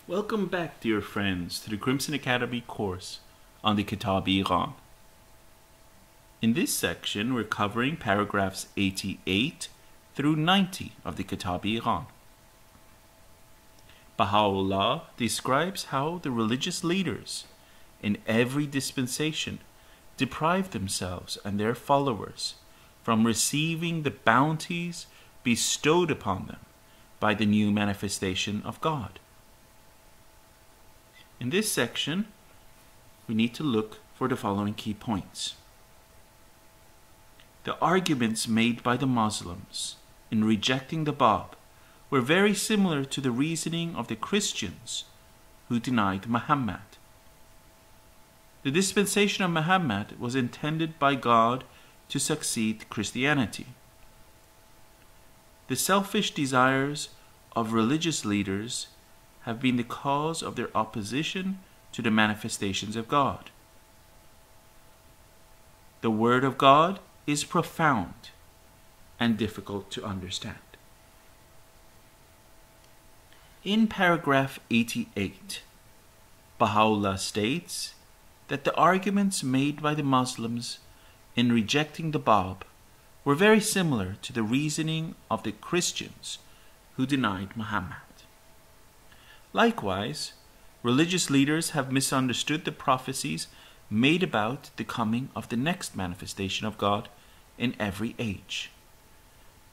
Welcome back, dear friends, to the Crimson Academy course on the Kitab-i-Iqan. In this section, we're covering paragraphs 88 through 90 of the Kitab-i-Iqan. Baha'u'llah describes how the religious leaders in every dispensation deprive themselves and their followers from receiving the bounties bestowed upon them by the new manifestation of God. In this section, we need to look for the following key points. The arguments made by the Muslims in rejecting the Bab were very similar to the reasoning of the Christians who denied Muhammad. The dispensation of Muhammad was intended by God to succeed Christianity. The selfish desires of religious leaders have been the cause of their opposition to the manifestations of God. The Word of God is profound and difficult to understand. In paragraph 88, Baha'u'llah states that the arguments made by the Muslims in rejecting the Bab were very similar to the reasoning of the Christians who denied Muhammad. Likewise, religious leaders have misunderstood the prophecies made about the coming of the next manifestation of God in every age.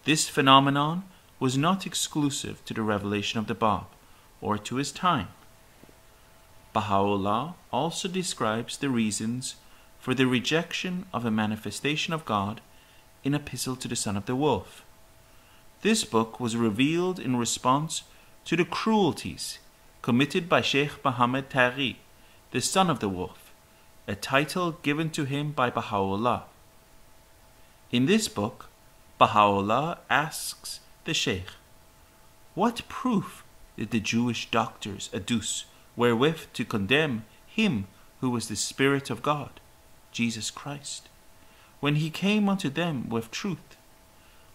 This phenomenon was not exclusive to the revelation of the Bab or to his time. Baha'u'llah also describes the reasons for the rejection of a manifestation of God in Epistle to the Son of the Wolf. This book was revealed in response to the cruelties committed by Sheikh Muhammad Taghi, the son of the wolf, a title given to him by Baha'u'llah. In this book, Baha'u'llah asks the Sheikh, what proof did the Jewish doctors adduce wherewith to condemn him who was the Spirit of God, Jesus Christ, when he came unto them with truth?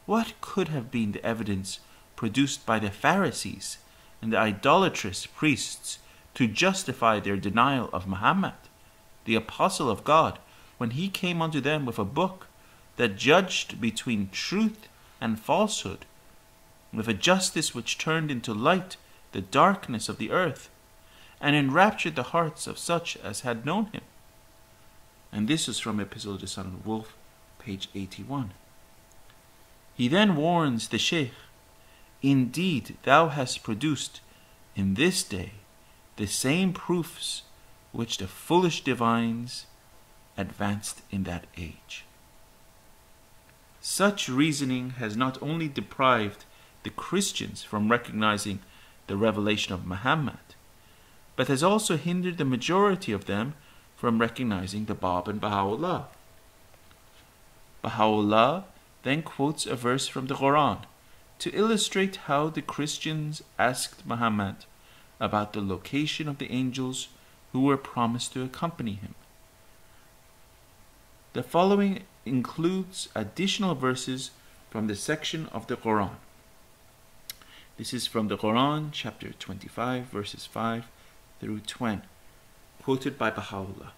What could have been the evidence produced by the Pharisees and the idolatrous priests to justify their denial of Muhammad, the apostle of God, when he came unto them with a book that judged between truth and falsehood, with a justice which turned into light the darkness of the earth, and enraptured the hearts of such as had known him? And this is from Epistle to the Son of the Wolf, page 81. He then warns the Sheikh, indeed thou hast produced in this day the same proofs which the foolish divines advanced in that age. Such reasoning has not only deprived the Christians from recognizing the revelation of Muhammad, but has also hindered the majority of them from recognizing the Bab and Baha'u'llah. Baha'u'llah then quotes a verse from the Quran to illustrate how the Christians asked Muhammad about the location of the angels who were promised to accompany him. The following includes additional verses from the section of the Quran. This is from the Quran, chapter 25, verses 5 through 20, quoted by Baha'u'llah.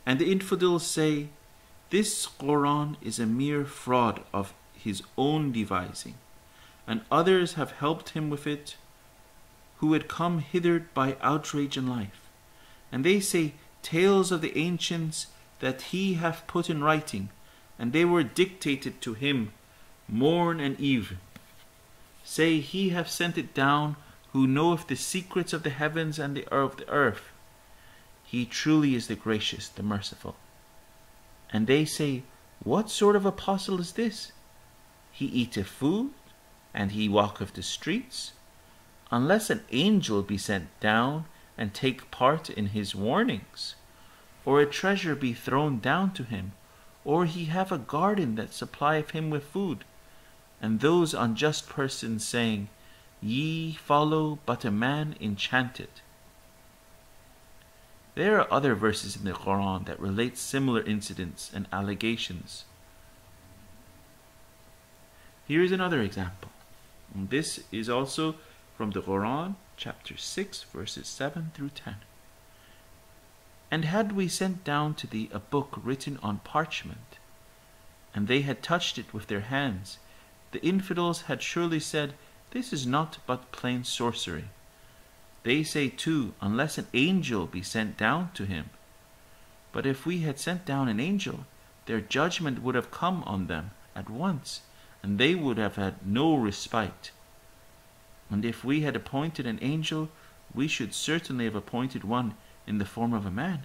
And the infidels say, this Quran is a mere fraud of his own devising, and others have helped him with it who had come hither by outrage in life. And they say tales of the ancients that he hath put in writing, and they were dictated to him morn and eve. Say, he hath sent it down who knoweth the secrets of the heavens and of the earth. He truly is the gracious, the merciful. And they say, what sort of apostle is this? He eateth food, and he walketh the streets, unless an angel be sent down and take part in his warnings, or a treasure be thrown down to him, or he have a garden that supplieth him with food. And those unjust persons saying, ye follow but a man enchanted. There are other verses in the Quran that relate similar incidents and allegations. Here is another example. And this is also from the Quran, chapter 6, verses 7 through 10. And had we sent down to thee a book written on parchment, and they had touched it with their hands, the infidels had surely said, This is not but plain sorcery. They say too, unless an angel be sent down to him. But if we had sent down an angel, their judgment would have come on them at once, and they would have had no respite. And if we had appointed an angel, we should certainly have appointed one in the form of a man,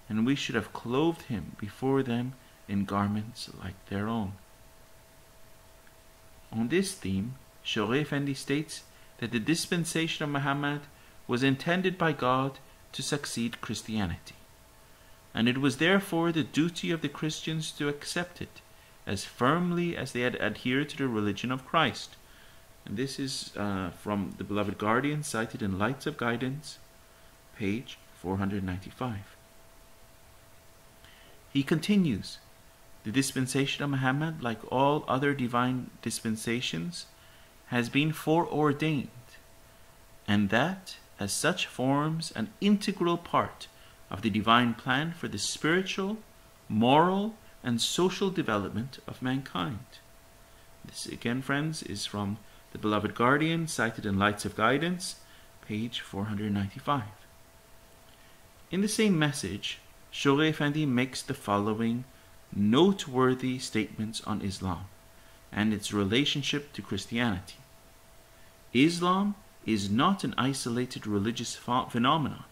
and we should have clothed him before them in garments like their own. On this theme, Shaykh Effendi states that the dispensation of Muhammad was intended by God to succeed Christianity, and it was therefore the duty of the Christians to accept it as firmly as they had adhered to the religion of Christ. And this is from the Beloved Guardian, cited in Lights of Guidance, page 495. He continues, the dispensation of Muhammad, like all other divine dispensations, has been foreordained, and that as such forms an integral part of the divine plan for the spiritual, moral, and social development of mankind. This again, friends, is from the Beloved Guardian, cited in Lights of Guidance, page 495. In the same message, Shaykh Effendi makes the following noteworthy statements on Islam and its relationship to Christianity. Islam is not an isolated religious phenomenon,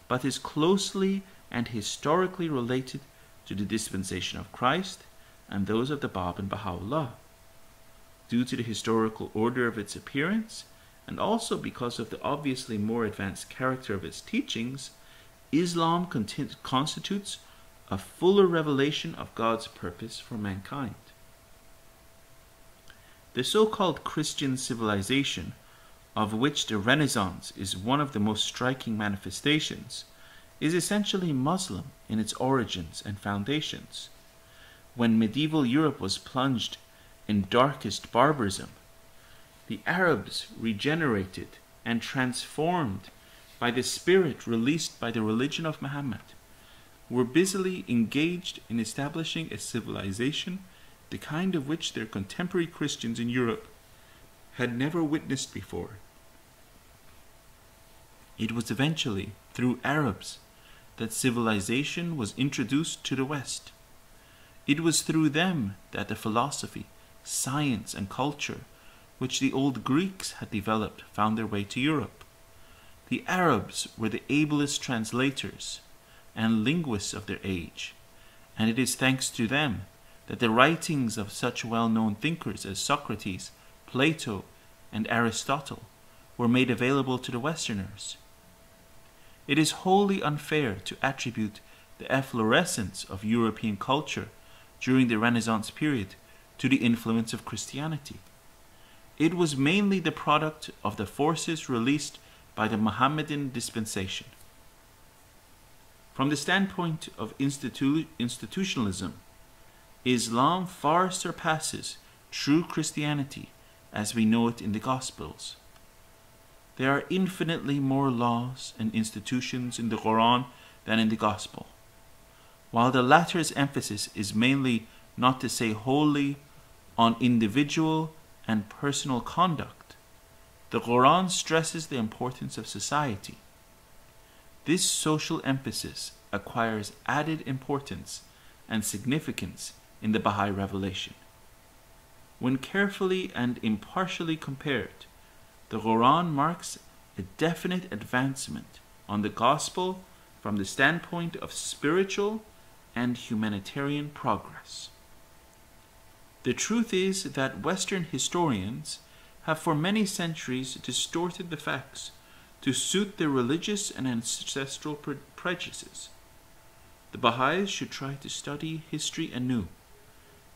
but is closely and historically related to the dispensation of Christ and those of the Bab and Baha'u'llah. Due to the historical order of its appearance, and also because of the obviously more advanced character of its teachings, Islam constitutes a fuller revelation of God's purpose for mankind. The so-called Christian civilization, of which the Renaissance is one of the most striking manifestations, is essentially Muslim in its origins and foundations. When medieval Europe was plunged in darkest barbarism, the Arabs, regenerated and transformed by the spirit released by the religion of Muhammad, were busily engaged in establishing a civilization the kind of which their contemporary Christians in Europe had never witnessed before. It was eventually through Arabs that civilization was introduced to the West. It was through them that the philosophy, science, and culture which the old Greeks had developed found their way to Europe. The Arabs were the ablest translators and linguists of their age, and it is thanks to them that the writings of such well-known thinkers as Socrates, Plato, and Aristotle were made available to the Westerners. It is wholly unfair to attribute the efflorescence of European culture during the Renaissance period to the influence of Christianity. It was mainly the product of the forces released by the Mohammedan dispensation. From the standpoint of institutionalism, Islam far surpasses true Christianity as we know it in the Gospels. There are infinitely more laws and institutions in the Quran than in the Gospel. While the latter's emphasis is mainly, not to say wholly, on individual and personal conduct, the Quran stresses the importance of society. This social emphasis acquires added importance and significance in the Baha'i revelation. When carefully and impartially compared, the Quran marks a definite advancement on the Gospel from the standpoint of spiritual and humanitarian progress. The truth is that Western historians have for many centuries distorted the facts to suit their religious and ancestral prejudices. The Baha'is should try to study history anew,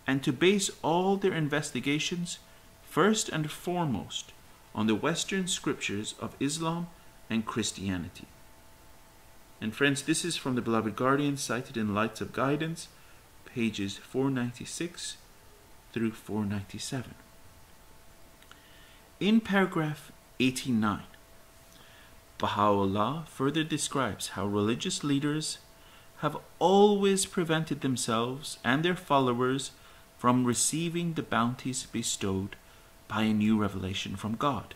and to base all their investigations first and foremost on the Western scriptures of Islam and Christianity. And friends, this is from the Beloved Guardian, cited in Lights of Guidance, pages 496 through 497. In paragraph 89, Baha'u'llah further describes how religious leaders have always prevented themselves and their followers from receiving the bounties bestowed by a new revelation from God.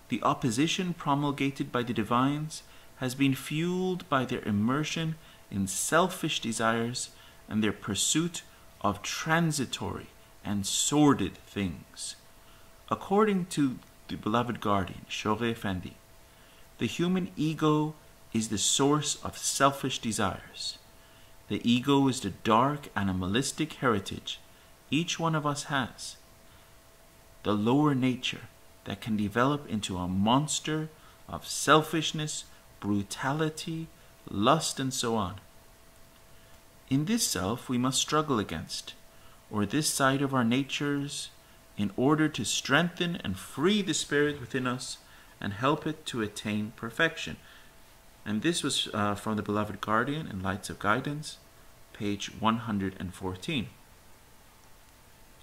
The opposition promulgated by the divines has been fueled by their immersion in selfish desires and their pursuit of transitory and sordid things. According to the beloved guardian, Shogh Effendi, the human ego is the source of selfish desires. The ego is the dark animalistic heritage each one of us has, the lower nature that can develop into a monster of selfishness, brutality, lust, and so on. In this self we must struggle against, or this side of our natures, in order to strengthen and free the spirit within us and help it to attain perfection. And this was from the beloved guardian in Lights of Guidance, page 114.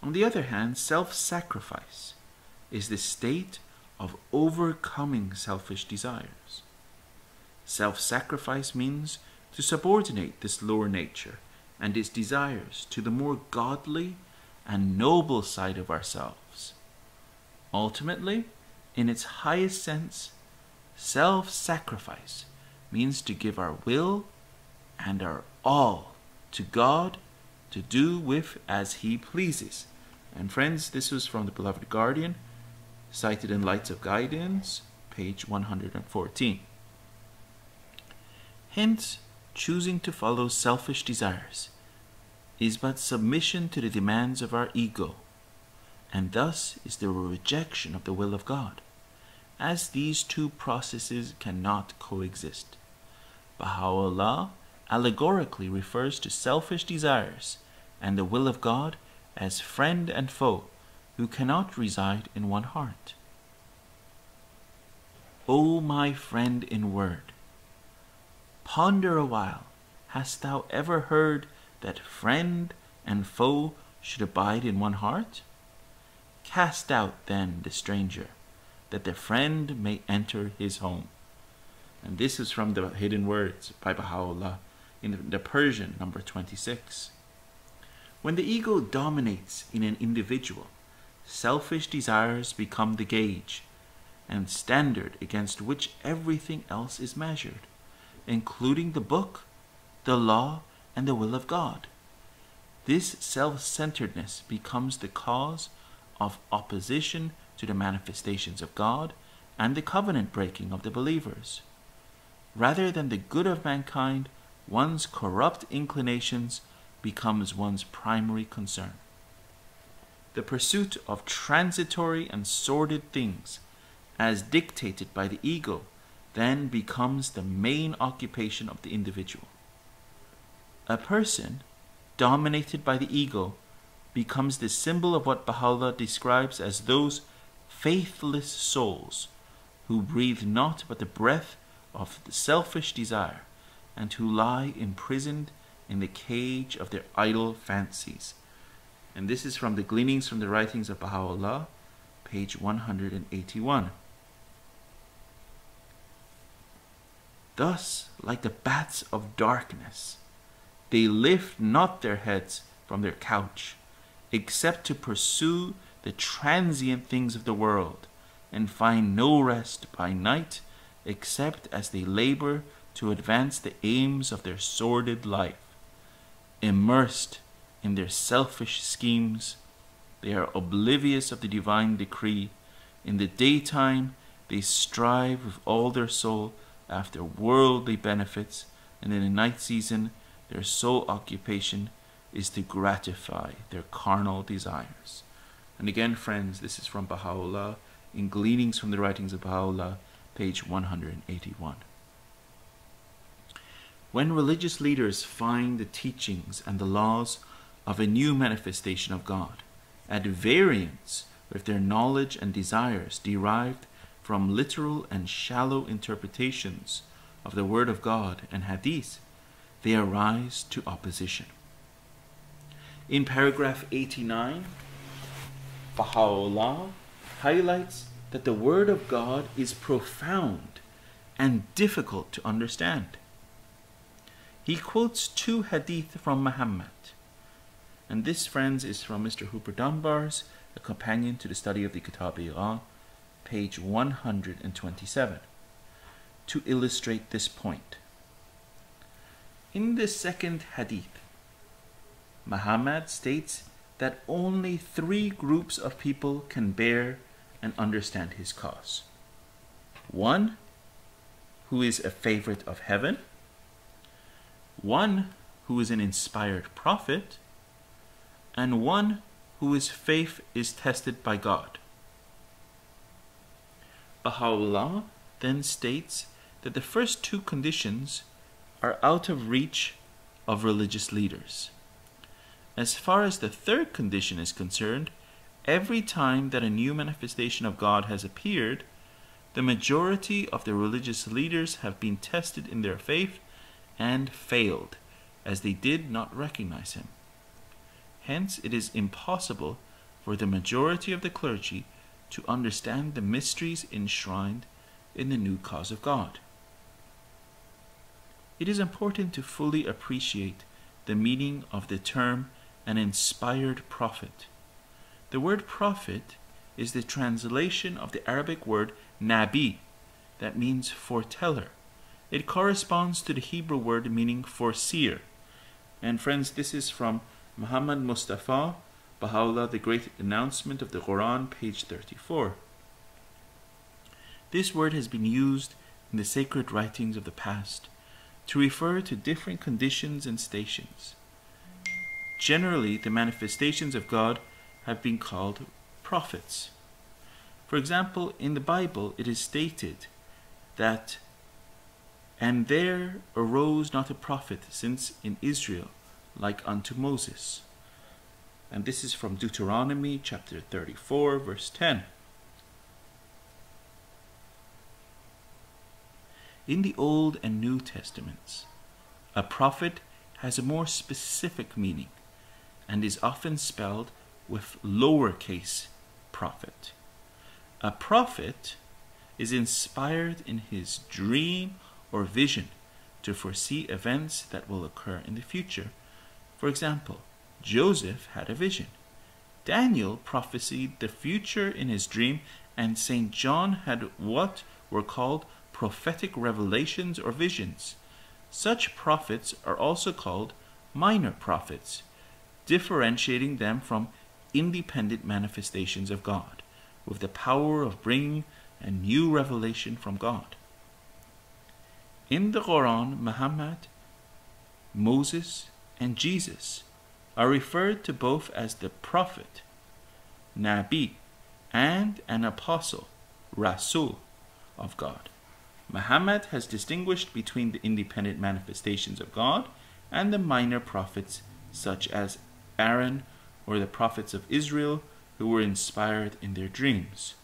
On the other hand, self-sacrifice is the state of overcoming selfish desires. Self-sacrifice means to subordinate this lower nature and its desires to the more godly and noble side of ourselves. Ultimately, in its highest sense, self-sacrifice means to give our will and our all to God to do with as He pleases. And friends, this was from the beloved guardian, cited in Lights of Guidance, page 114. Hence, choosing to follow selfish desires is but submission to the demands of our ego, and thus is the rejection of the will of God, as these two processes cannot coexist. Baha'u'llah allegorically refers to selfish desires and the will of God as friend and foe who cannot reside in one heart. O my friend in word, ponder a while, hast thou ever heard that friend and foe should abide in one heart? Cast out then the stranger, that the friend may enter his home. And this is from the Hidden Words by Baha'u'llah in the Persian, number 26. When the ego dominates in an individual, selfish desires become the gauge and standard against which everything else is measured, including the book, the law, and the will of God. This self-centeredness becomes the cause of opposition to the manifestations of God and the covenant breaking of the believers. Rather than the good of mankind, one's corrupt inclinations becomes one's primary concern. The pursuit of transitory and sordid things, as dictated by the ego, then becomes the main occupation of the individual. A person dominated by the ego becomes the symbol of what Baha'u'llah describes as those faithless souls who breathe not but the breath of the selfish desire and who lie imprisoned in the cage of their idle fancies. And this is from the Gleanings from the Writings of Baha'u'llah, page 181. Thus, like the bats of darkness, they lift not their heads from their couch, except to pursue the transient things of the world, and find no rest by night, except as they labor to advance the aims of their sordid life. Immersed in their selfish schemes, they are oblivious of the divine decree. In the daytime, they strive with all their soul after worldly benefits, and in the night season, their sole occupation is to gratify their carnal desires. And again, friends, this is from Baha'u'llah in Gleanings from the Writings of Baha'u'llah, page 181. When religious leaders find the teachings and the laws of a new manifestation of God at variance with their knowledge and desires derived from literal and shallow interpretations of the Word of God and Hadith, they arise to opposition. In paragraph 89, Baha'u'llah highlights that the Word of God is profound and difficult to understand. He quotes 2 hadith from Muhammad, and this, friends, is from Mr. Hooper Dunbar's A Companion to the Study of the Kitab-i-Iqan, page 127, to illustrate this point. In the second hadith, Muhammad states that only 3 groups of people can bear and understand his cause. 1 who is a favorite of heaven, 1 who is an inspired prophet, and 1 whose faith is tested by God. Baha'u'llah then states that the first 2 conditions are out of reach of religious leaders. As far as the 3rd condition is concerned, every time that a new manifestation of God has appeared, the majority of the religious leaders have been tested in their faith and failed, as they did not recognize him. Hence, it is impossible for the majority of the clergy to understand the mysteries enshrined in the new cause of God. It is important to fully appreciate the meaning of the term an inspired prophet. The word prophet is the translation of the Arabic word nabi, that means foreteller. It corresponds to the Hebrew word meaning foreseer. And friends, this is from Muhammad Mustafa, Baha'u'llah, the Great Announcement of the Quran, page 34. This word has been used in the sacred writings of the past to refer to different conditions and stations. Generally, the manifestations of God have been called prophets. For example, in the Bible it is stated that, "And there arose not a prophet since in Israel like unto Moses." And this is from Deuteronomy chapter 34, verse 10. In the Old and New Testaments, a prophet has a more specific meaning and is often spelled with lowercase prophet. A prophet is inspired in his dream or vision to foresee events that will occur in the future. For example, Joseph had a vision. Daniel prophesied the future in his dream, and St. John had what were called prophetic revelations or visions. Such prophets are also called minor prophets, differentiating them from independent manifestations of God, with the power of bringing a new revelation from God. In the Quran, Muhammad, Moses, and Jesus are referred to both as the prophet, Nabi, and an apostle, Rasul, of God. Muhammad has distinguished between the independent manifestations of God and the minor prophets such as Aaron or the prophets of Israel who were inspired in their dreams.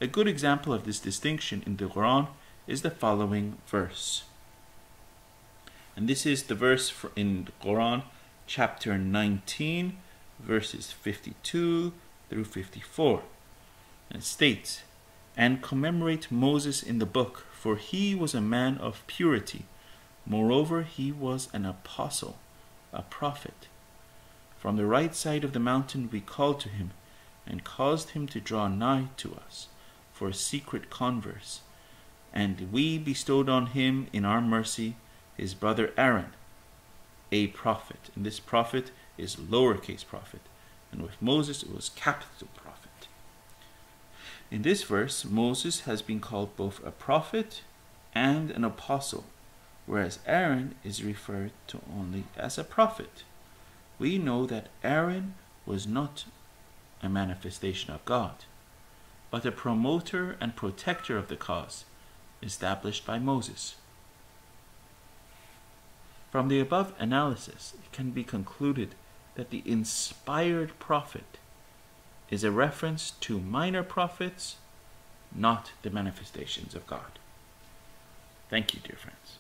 A good example of this distinction in the Quran is the following verse. And this is the verse in the Quran, chapter 19, verses 52 through 54. And it states, "And commemorate Moses in the book, for he was a man of purity. Moreover, he was an apostle, a prophet. From the right side of the mountain we called to him, and caused him to draw nigh to us for a secret converse. And we bestowed on him in our mercy his brother Aaron, a prophet." And this prophet is lowercase prophet. And with Moses it was capital prophet. In this verse, Moses has been called both a prophet and an apostle, whereas Aaron is referred to only as a prophet. We know that Aaron was not a manifestation of God, but a promoter and protector of the cause established by Moses. From the above analysis, it can be concluded that the inspired prophet is a reference to minor prophets, not the manifestations of God. Thank you, dear friends.